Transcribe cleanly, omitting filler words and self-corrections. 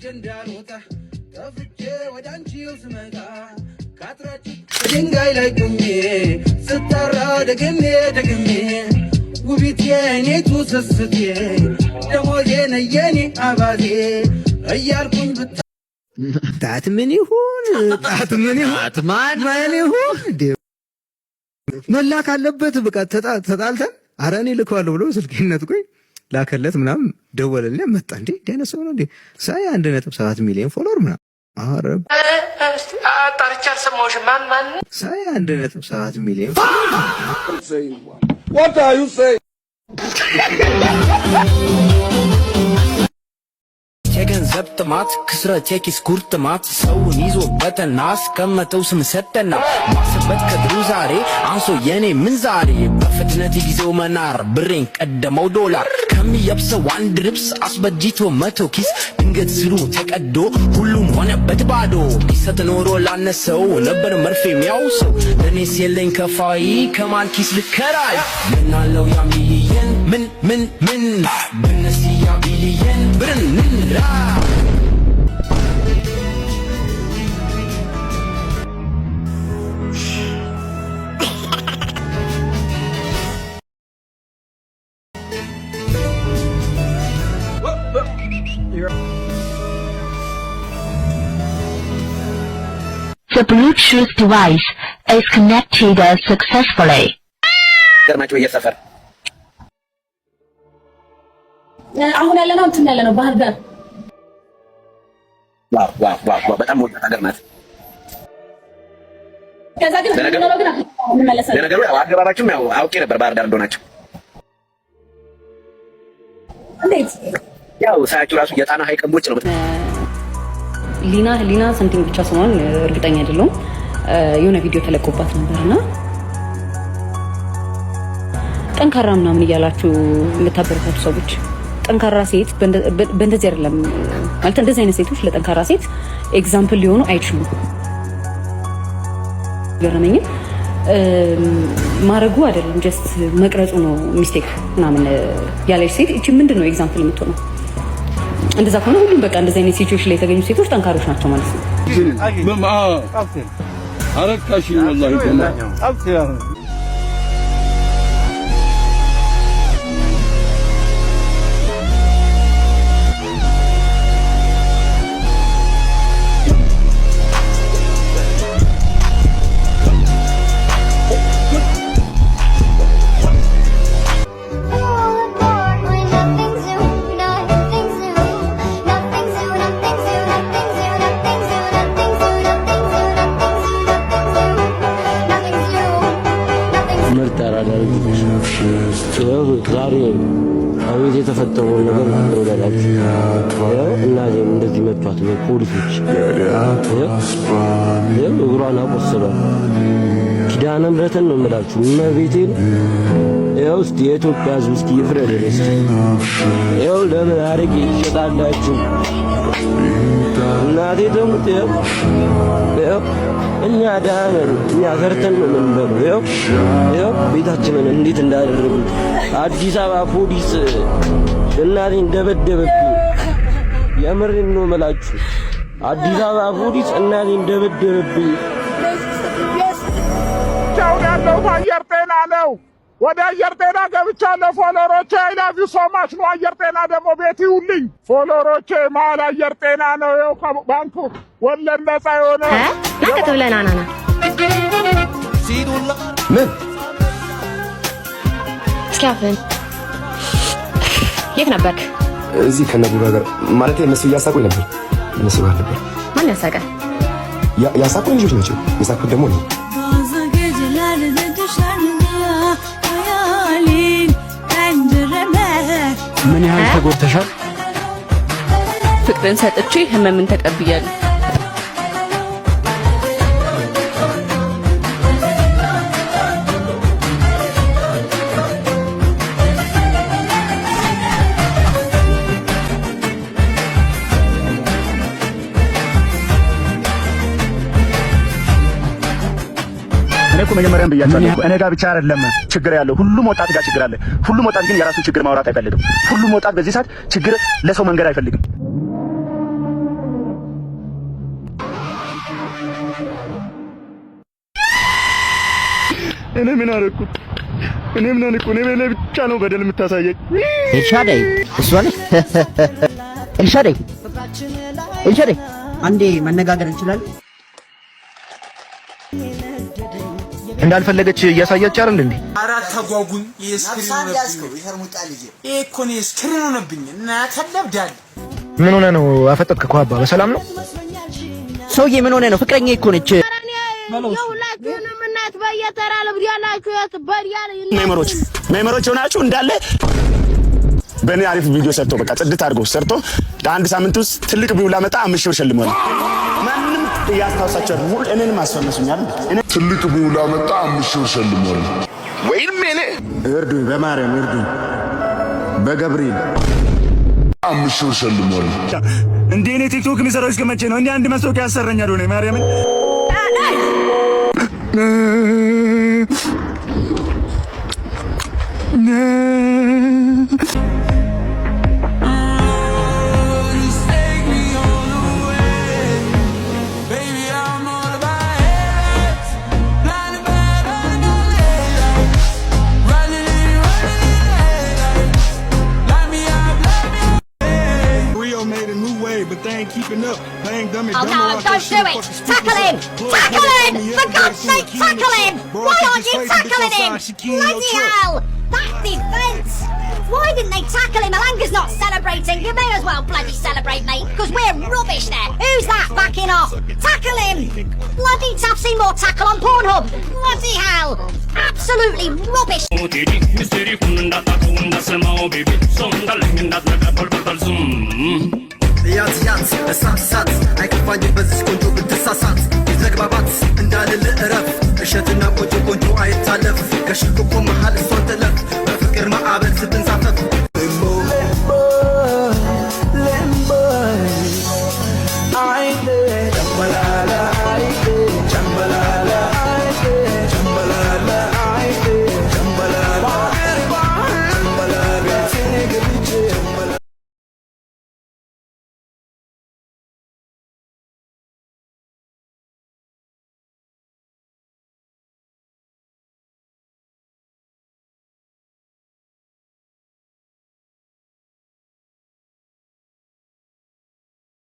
ጀንዳሮታ ተፍቼ ወዳንቺው ስመጣ ካትራጭ ድንጋይ ላይ ቆሜ ስጠራ ደግሜ ውቢት የኔቱ ስስቴ ደሞዜ ነየኔ አባዜ እያልኩኝ ጣት ምን ይሁን መላክ አለበት። በቃ ተጣልተን ኧረ እኔ ልከዋለሁ ብሎ ስልኬነት ቆይ ላከለት ምናምን ደወለልኝ። መጣ እንዴ ደነሰ ነው እንዴ ሳይ 1.7 ሚሊዮን ፎሎወር ምናምን አረብ አጣርቻ አልሰማሁሽም። ማን ሳይ 1.7 ሚሊዮን What are you saying? የገንዘብ ጥማት ክስረት የኪስ ጉርጥማት ሰውን ይዞ በተናስ ከመተው ስም ሰጠና ማስበት ከድሩ ዛሬ አንሶ የኔ ምን ዛሬ በፍጥነት ጊዜው መናር ብሬን ቀደመው ዶላር ከሚየብሰው አንድ ልብስ አስበጅቶ 100 ኪስ ድንገት ስሩ ተቀዶ ሁሉም ሆነበት ባዶ ቢሰጥ ኖሮ ላነሰው ነበር መርፌ የሚያውሰው ለኔስ የለኝ ከፋይ ከማን ኪስ ልከራይ ምናለው ያሚሊየን ምን በነስ ያሚሊየን ብርንራ The Bluetooth device is connected successfully. ገርማችሁ በየሰፈር አሁን ያለነው እንትን ያለነው ባህር ዳር ዋው በጣም ወጣ ሀገር ናት። ከዛ ግን ለነገሩ ያው አገባባችሁም ያው አውቄ ነበር ባህር ዳር እንደሆናችሁ። እንዴት ያው ሳያችሁ ራሱ የጣና ሐይቅ ቦጭ ነው። ሊና ሰምቲንግ ብቻ ስሟን እርግጠኛ አይደለሁም። የሆነ ቪዲዮ ተለቆባት ነበርና ጠንካራ ምናምን እያላችሁ የምታበረታቱ ሰዎች ጠንካራ ሴት በእንደዚህ አይደለም ማለት እንደዚህ አይነት ሴቶች ለጠንካራ ሴት ኤግዛምፕል ሊሆኑ አይችሉም። ገረመኝ ማረጉ አይደለም ጀስት መቅረጹ ነው ሚስቴክ ምናምን ያለች ሴት እቺ ምንድነው ኤግዛምፕል የምትሆነው? እንደዛ ከሆነ ሁሉም በቃ እንደዚህ አይነት ሲቹዌሽን ላይ የተገኙ ሴቶች ጠንካሮች ናቸው ማለት ነው። አረካሽ ወላሂ ዛሬ አቤት የተፈጠረው ነገር ወዳላችሁ እናቴም እንደዚህ መቷት በፖሊሶች እግሯን አቆሰሏል። ኪዳነ ምሕረትን ነው የምላችሁ እመቤቴን። ይኸው እስኪ የኢትዮጵያ ሕዝብ እስኪ ይፍረድ። ይኸው ለምን አረቄ ይሸጣላችሁ? እናቴ ተሙት። ይኸው እኛ ዳነን እኛ ሰርተን ነው የምንበለው። ይኸው ቤታችንን እንዴት እንዳደረጉት አዲስ አበባ ፖሊስ እናቴን ደበደበብኝ። የምሬን ነው የምላችሁ አዲስ አበባ ፖሊስ እናቴን ደበደበብኝ። ቻው ያለው አየር ጤና ነው። ወደ አየር ጤና ገብቻለሁ። ፎሎሮቼ አይ ላቭ ዩ ሶ ማች ነው። አየር ጤና ደግሞ ቤት ይውልኝ። ፎሎሮቼ መሀል አየር ጤና ነው። ይኸው ከባንኩ ወለድ ነፃ የሆነ ለከተ ብለና ናና ምን እስካፈን የት ነበርክ? እዚህ ከነቡራ ጋር ማለት እነሱ እያሳቁኝ ነበር። እነሱ ጋር ነበር። ማን ያሳቀ? ያሳቁኝ ልጆች ናቸው። የሳቁት ደግሞ ነው። ምን ያህል ተጎድተሻል? ፍቅርን ሰጥቼ ህመምን ተቀብያለሁ። እኔ እኮ መጀመሪያም ብያቸዋለሁ። እኔ ጋር ብቻ አይደለም ችግር ያለው፣ ሁሉም ወጣት ጋር ችግር አለ። ሁሉም ወጣት ግን የራሱ ችግር ማውራት አይፈልግም። ሁሉም ወጣት በዚህ ሰዓት ችግር ለሰው መንገድ አይፈልግም። እኔ ምን አደረኩት? እኔ ምን አልኩ? እኔ በለ ብቻ ነው በደል የምታሳየኝ። ኤልሻዳይ እሷ ነች። ኤልሻዳይ አንዴ መነጋገር እንችላለን? እንዳልፈለገች እያሳያች አይደል እንዴ? አራት ተጓጉኝ የስክሪን ሆነብኝ እና ተለብዳል። ምን ሆነ ነው? አፈጠጥክ እኮ አባ። በሰላም ነው ሰውዬ? ምን ሆነ ነው? ፍቅረኛ እኮ ነች። የሁላችሁንም እናት በየተራ ልብድ ያላችሁ ያትበሪያል ሜመሮች ሆናችሁ እንዳለ በእኔ አሪፍ ቪዲዮ ሰርቶ በቃ ጽድት አድርጎ ሰርቶ ለአንድ ሳምንት ውስጥ ትልቅ ቢውላ መጣ 5 ሺህ ብር ሸልሞኝ ማንንም ያስታውሳቸዋል። ሙሉ እኔንም አስፈመሱኛል። ትልቅ ቢውላ መጣ 5 ሺህ ብር ሸልሞኝ ወይም እኔ እርዱኝ፣ በማርያም እርዱኝ፣ በገብርኤል 5 ሺህ ብር ሸልሞኝ። እንዴ እኔ ቲክቶክ የሚሰራው እስከ መቼ ነው? እንዴ አንድ መስዋዕት ያሰረኛል ሆነ ማርያምን keeping up, playing dummy. Oh no, don't do it! Tackle him! Tackle him! For God's sake, tackle him! Why aren't you tackling him? Bloody hell! That defence! Why didn't they tackle him? Alanga's not celebrating. You may as well bloody celebrate, mate, because we're rubbish there. Who's that backing off? Tackle him! Bloody tough, seen more tackle on Pornhub. Bloody hell! Absolutely rubbish. ያት እሳት አይከፋኝ በዚህ ቆንጆ ብትሳሳት መግባባት እንዳልል እረፍ እሸትና ቆንጆ አይታለፍ ከሽኮኮ